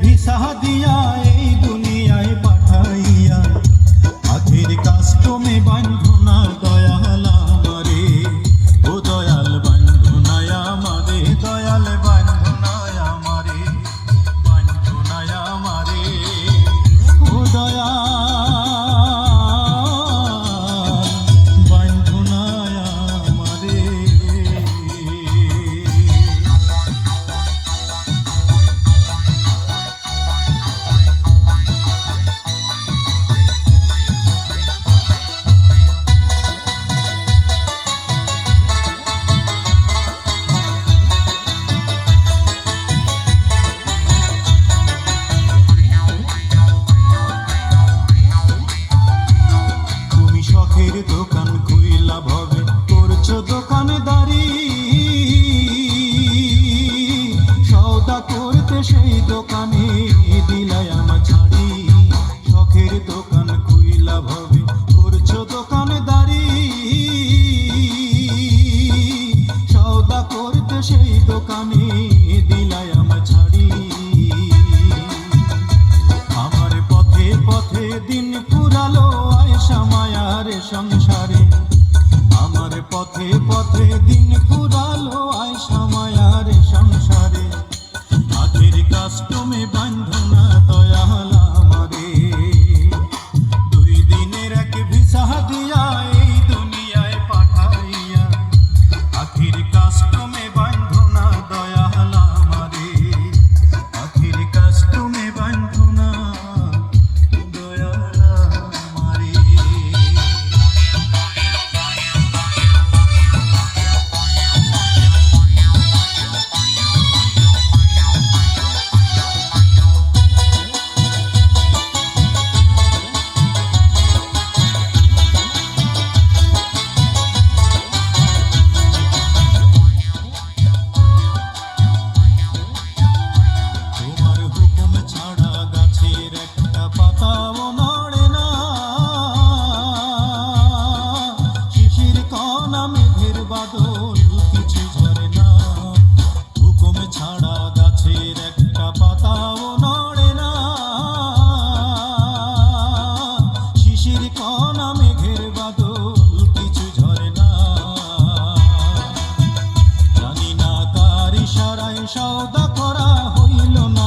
Visa দিয়া এই দুনিয়ায় পাঠাইয়া আখের কাজ তুমি বান্ধো না দয়াল আমারে, ও দয়াল বান্ধো না আমারে, দয়াল বান্ধো না আমারে, বান্ধো না আমারে, ও দয়াল বান্ধো না আমারে। শখের দোকান খুইলা ভবে করছো দোকানদারি, সওদা করতে সেই দোকানে দিলাই আমার ছাড়ি। শখের দোকান খুইলা ভবে করছো দোকানদারি, সওদা করতে সেই দোকানে দিলাই আমার ছাড়ি। আমার পথে পথে দিন ফুরালো আয়েশা মায়ার সংসারে, আমার পথে পথে দিন ফুরালো আয়েশা মায়ার সংসারে। আখের কাজ তুমি বান্ধো না দয়াল আমারে, দুই দিনের এক ভিসা দিয়া এই দুনিয়ায় পাঠাইয়া আখের কাজ তুমি বান্ধো না দয়াল আমারে, আখের কাজ তুমি বান্ধো না দয়াল আমারে। তোমার হুকুম ছাড়া গাছের একটা পাতাও নড়ে না, শিশির কণা মেঘের বাদল কিছু ঝরে না। হুকুম ছাড়া গাছের একটা পাতাও নড়ে না, শিশির কণা মেঘের বাদল কিছু ঝরে না। জানি না কার ইশারায় সওদা করা হইল না